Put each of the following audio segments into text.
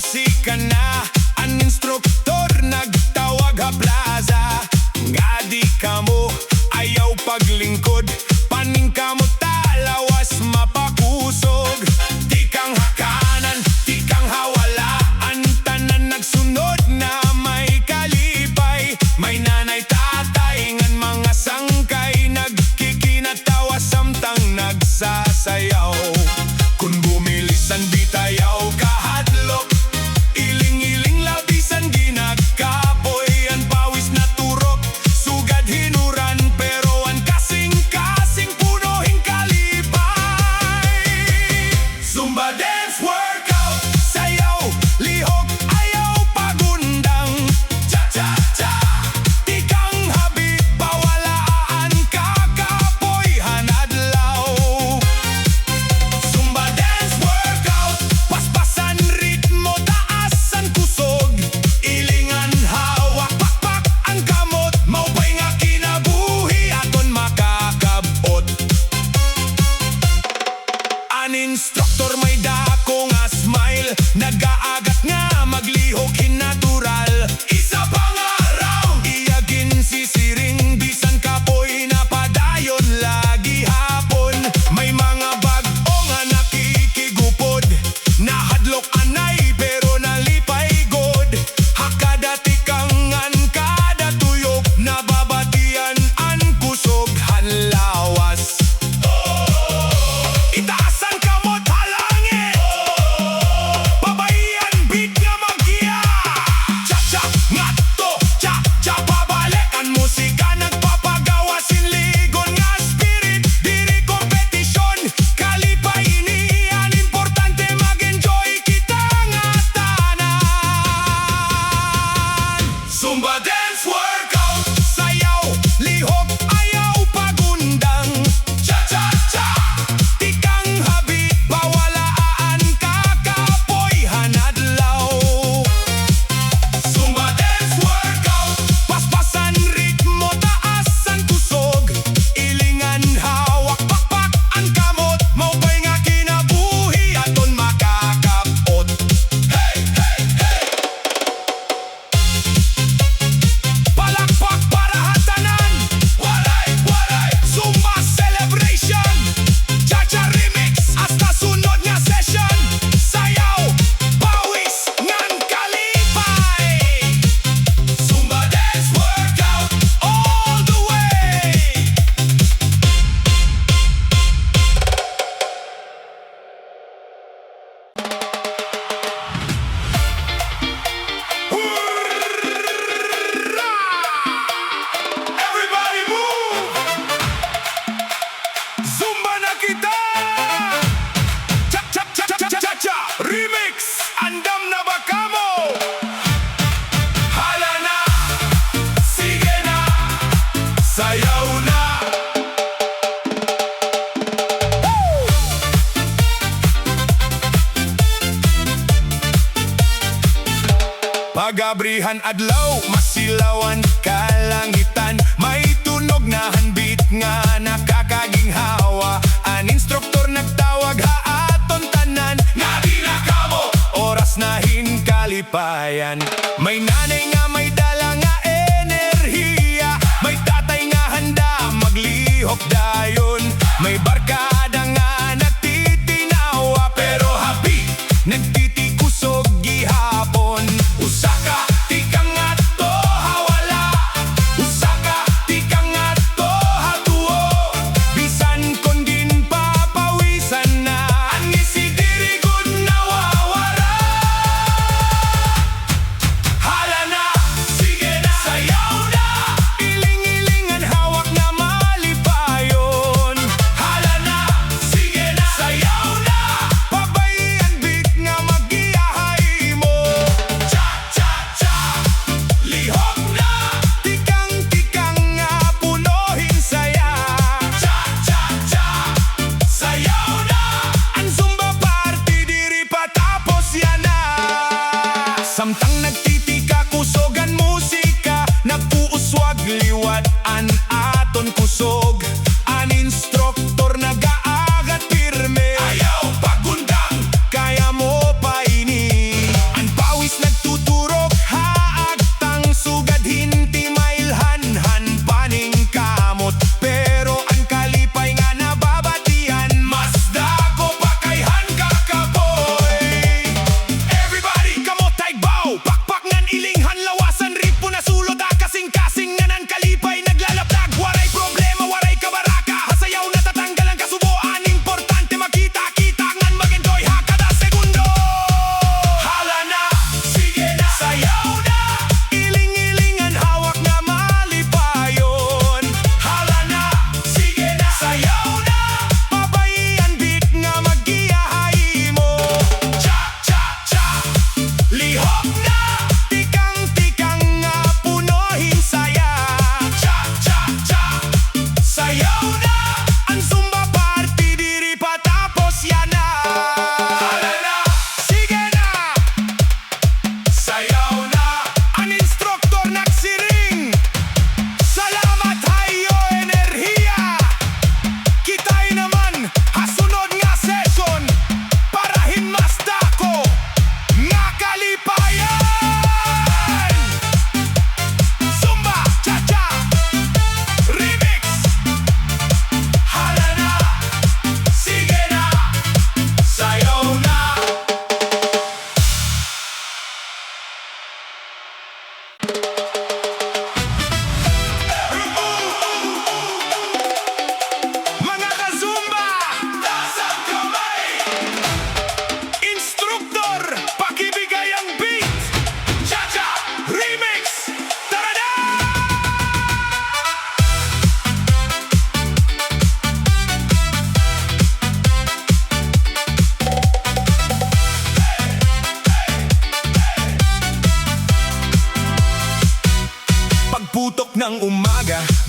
musika na. Ang instruktor nagtawag ha plaza. Nga di kamo ayaw paglingkod. Paning kamo talawas mapakusog. Di kang hakanan, di kang hawalaan. Tanan nagsunod na may kalipay. May nanay tatay ngan mga sangkay. Nagkikinatawa samtang nagsasayaw. Kung bumilisan bitayaw kahadlok. Iling-iling labisan ginagkapoy. Ang pawis na turok, sugad hinuran. Pero ang kasing-kasing punohing kalipay. Zumba dance workout, sayaw, lihok, ayaw pagundang. Cha-cha-cha, di kang habit, pawalaan kakapoy hanadlaw. Zumba dance workout, paspasan ritmo, taasan kusog. Ilingan hawak, pakpak ang kamot. Maupay nga kinabuhi aton makakabot. An instructor may dako nga smile. Nagaagat nga maglihok hinatural. Isa pa nga round, iyagin sisiring. Bisan kapoy na padayon lagi hapon. May mga bag-o nga nakikigupod. Nahadlok anay pero nalipay god. Hakadati kangan kada tuyok. Nababatian an kusog hanlawas. Itaasan kamot halangin. Pabayan beat nga maggiya. Cha-cha ngatto, cha-cha pabalik. Ang musika nagpapagawasin ligon nga spirit. Diri kompetisyon, kalipay iniyan. Importante mag-enjoy kita nga tanan. Zumba dance workout, sayaw, lihok, ayaw pagundang. Cha-cha-cha, di kang habit, pawalaan kakapoy hanadlaw. Zumba dance workout, paspasan ritmo, taasan kusog. Ilingan hawak, pakpak ang kamot. Maupay nga kinabuhi aton makakapot. Hey, hey, hey! Palakpak para hatanan. Waray-waray Zumba celebration. Chacha remix hasta sunod nga session. Sayaw, pawis ngan kalipay. Zumba dance workout all the way. Everybody move! Zumba na kita! Cha-cha-cha-cha-cha-cha remix! Andam na ba kamo? Hala na! Sige na! Sayaw na! Pagabrihan adlaw, masilawan kalangitan. May tunog na hanbit nga nakakaginghawa. An instruktor nagtawag ha aton tanan. Nga di na kamo, oras na hinkalipayan. May nanay nga may dala nga enerhiya. May tatay nga handa maglihok dayon. May barkada nga nagtitinawa. Pero happy, nagtitikusog gihapon. Usaka, di kang ato hawala. Usaka, di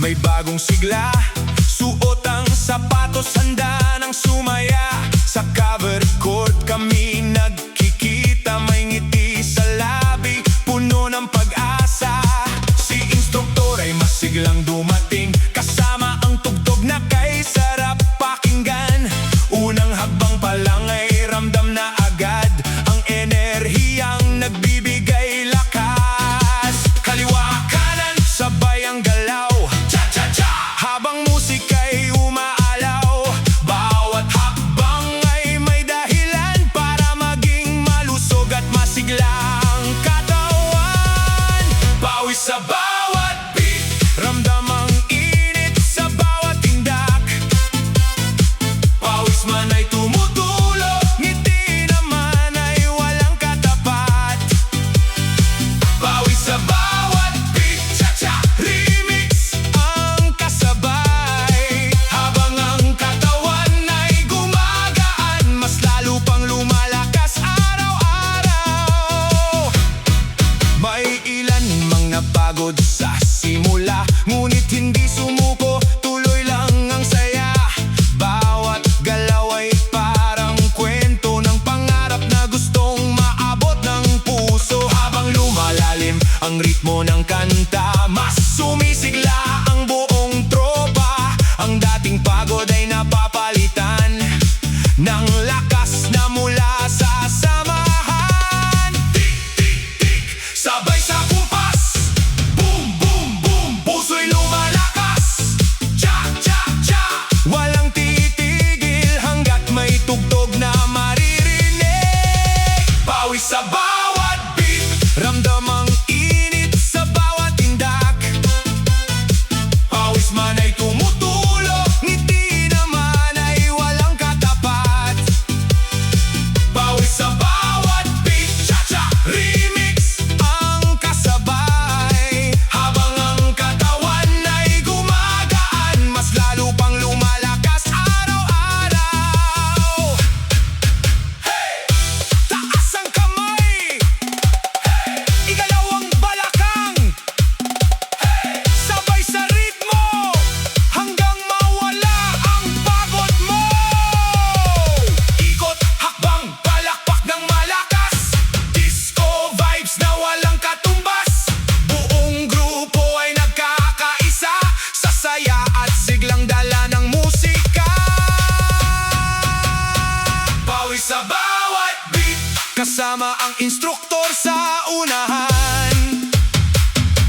may bagong sigla. Suot ang sapatos, handa ng sumaya. Sa cover court kami nagkikita, may ngiti sa labi, puno ng pag-asa. Si instruktor ay masiglang dumating, kasama ang tugtog na kay sarap pakinggan. Unang hakbang pa lang ay ramdam na agad ang enerhiyang nagbibigay lakas. Kaliwa kanan sabay ang galaw, cha-cha-cha, habang musika'y umaalaw. Bawat hakbang ay may dahilan para maging malusog at masigla ang katawan. Pawis sa bawat beat, ramdam ang init sa bawat tindak. Pawis man ay tumutulo, ngiti naman ay walang katapat. Pawis sa bawat beat, cha-cha remix ang kasabay. Habang ang katawan ay gumagaan, mas lalo pang lumalakas araw-araw. May ilan mang napagod sa simula, ngunit hindi sumuko, tuloy lang ang saya. Bawat galaw ay parang kwento ng pangarap na gustong maabot ng puso. Habang lumalalim ang ritmo ng kanta, mas sumisigla ang buong tropa. Ang dating pagod ay napapalitan ng lakas na mula sa samahan. Tik, tik, tik, sabay sa kumpas. Boom, boom, boom, puso'y lumalakas. Cha, cha, cha, walang titigil hanggat may tugtog na maririnig. Pawis sa bawat beat, ramdam ang init sa bawat tindak. Pawis man ay tumutulo, ngiti naman ay walang katapat. Pawis sa bawat beat, cha-cha remix ang kasabay. Habang ang katawan ay gumagaan, mas lalo pang lumalakas araw-araw. Hey! Taas ang kamay! Hey! Igalaw ang balakang! Hey! Sabay sa ritmo hanggang mawala ang pagod mo. Ikot, hakbang, palakpak ng malakas. Disco vibes na walang katumbas. Buong grupo ay nagkakaisa sa saya at siglang dala ng musika. Pawis sa bawat beat, kasama ang instruktor sa unahan.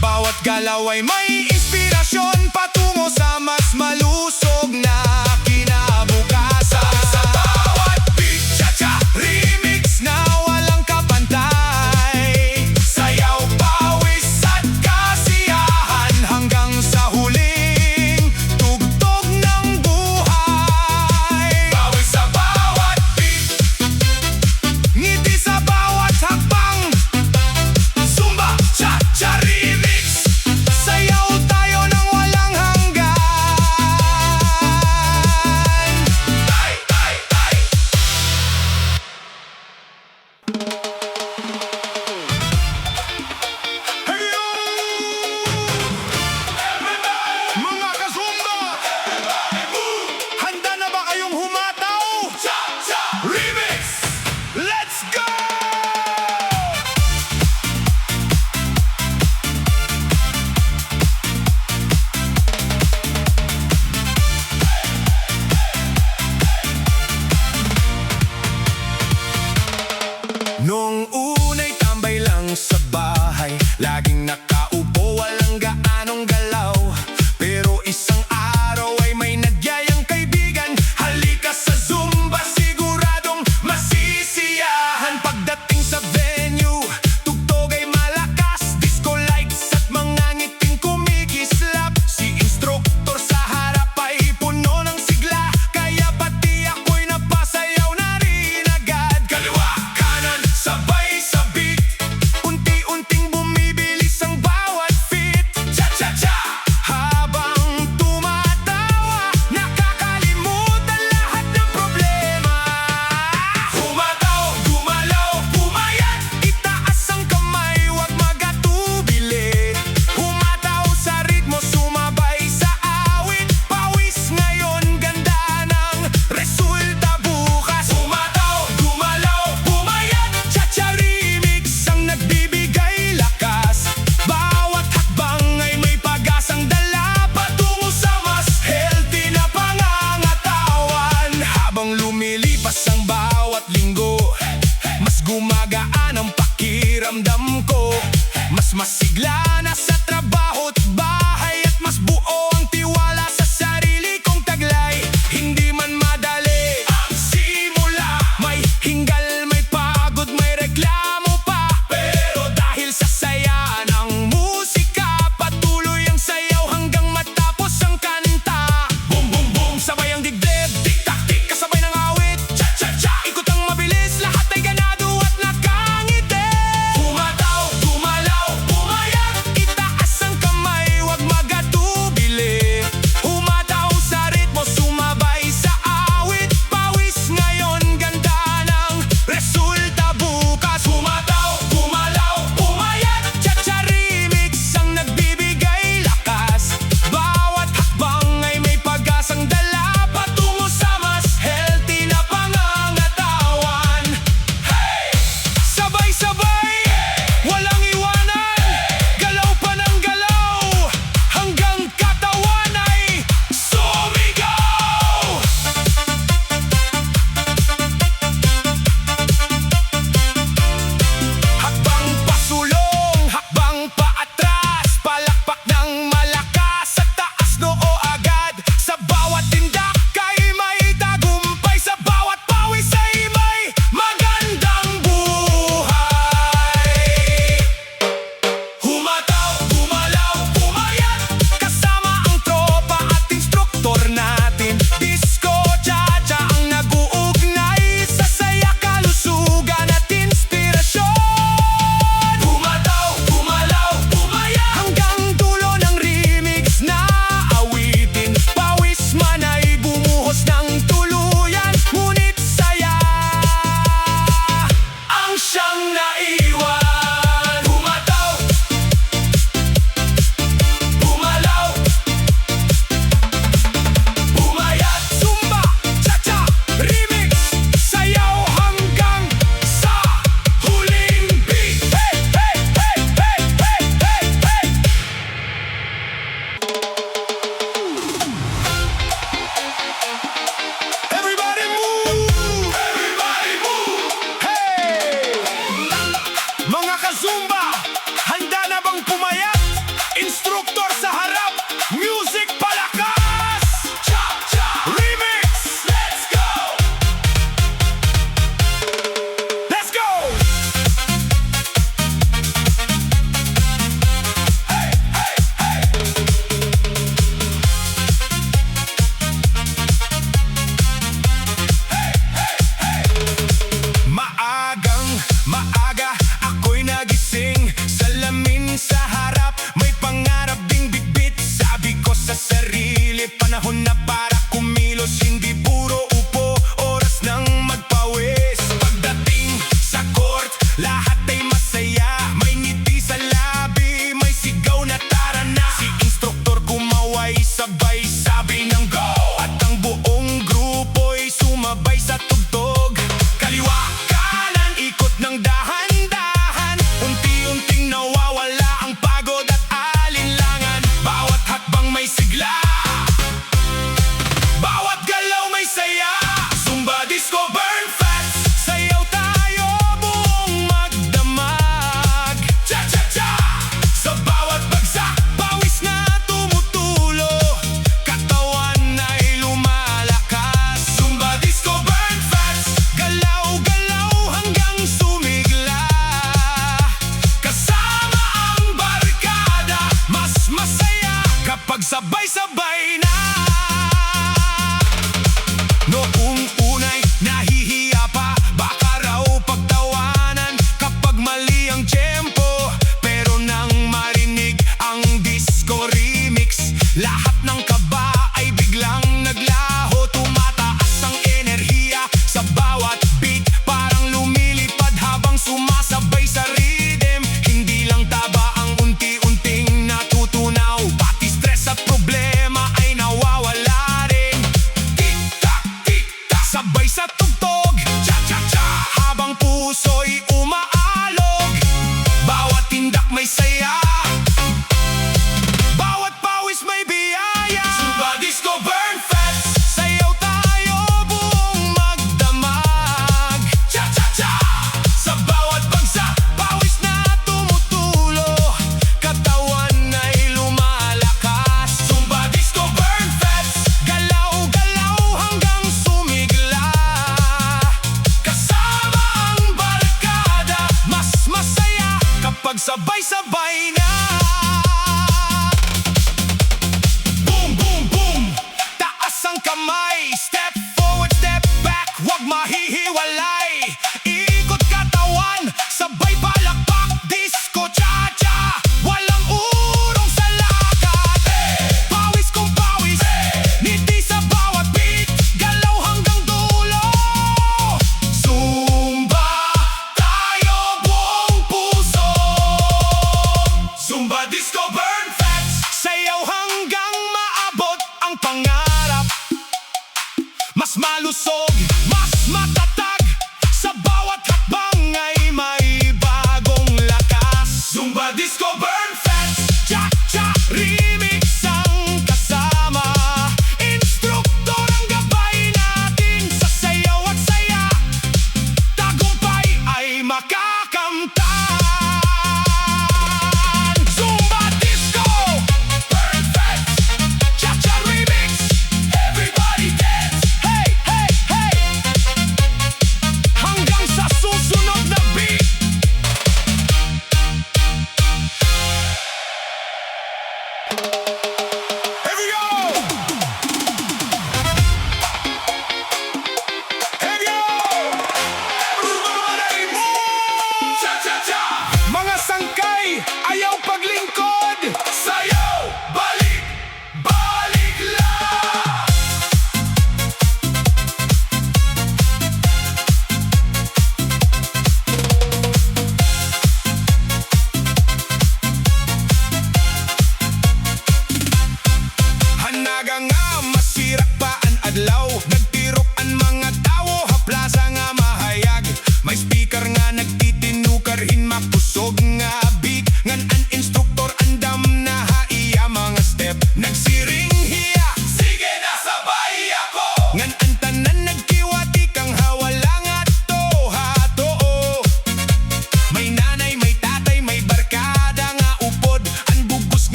Bawat galaw ay may inspirasyon patungo sa mas malusog na kinabukasan. Sa bawat beat, cha-cha remix na walang kapantay. Sayaw, pawis at kasiyahan hanggang sa huling tugtog ng buhay. Pawis sa bawat beat, ngiti sa bawat hakbang. Zumba, cha-cha remix, sayaw tayo ng walang hanggan. masigla na sa trabaho't bahay at mas buo ang tiwala sa sarili kong taglay. Hindi man madali ang simula, may hinggal, may pagod, may reklamo pa. Pero dahil sa saya ng musika, patuloy ang sayaw hanggang matapos ang kanta. Boom boom boom, sabay ang dibdib, tik-tak tik, kasabay ng awit, cha-cha-cha. Ikot ang mabilis, lahat ay ganado at nakangiti. Pumataw, gumalaw, pumayat,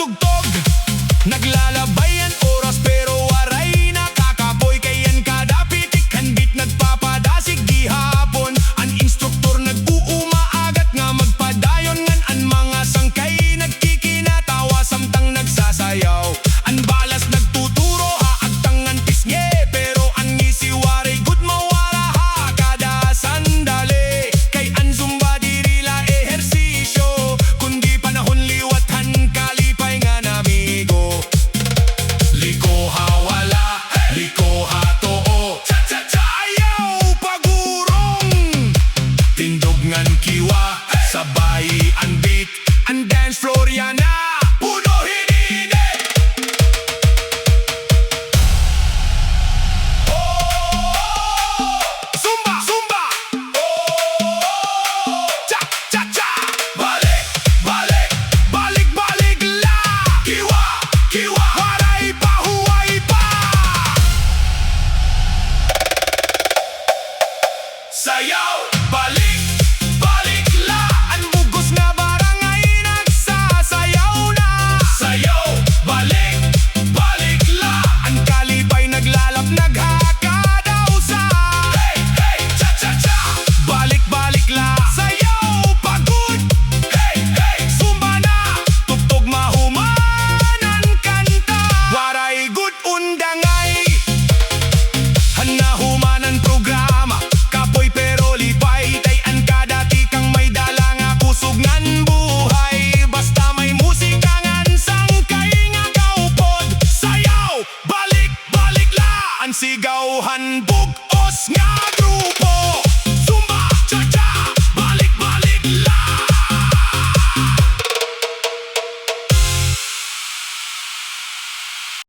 tugtog. Naglalabayan oras pero waray nakakapoy. Kayan kada pitik handit nagpapadasig gihapon. Ang instruktor nag-uumaagat nga magpadayon. Ngan ang mga sangkay nagkikinatawa samtang nagsasayaw. Ang balas nagtuturo haagtangan pisnge. Pero ang ngisi waray good mawara ha kada sandali. Kay ang Zumba dirila ehersisyo, kundi panahon liwatan kalipay nga namigo. Liko hawala, liko hatoo, cha-cha-cha ayaw pagurong. Tindog ngan kiwa, sabay ang beat. Ang dance floor yan na puno hinini. Oh, Zumba, Zumba. Oh, cha-cha-cha. Balik, balik, balik, balik la. Kiwa, kiwa, waray pa, huway pa. Sayaw, balik, balik la. Ang bugos na barangay nagsasayaw na. Sayaw, balik, balik la. Ang kalipay naglalap naghakadaw sa. Hey, hey, cha-cha-cha. Balik, balik la. Sayaw, pagod. Hey, hey, Zumba na. Tugtog mahumanan kanta. Waray good undangay. Hanahumanan programa. Kapoy pero lipay. Tayan kada tikang may dala nga kusog ngan buhay. Basta may musika ngan sangkay nga kaupod. Sayaw, balik, balik la. Ang sigawhan bugos nga grupo.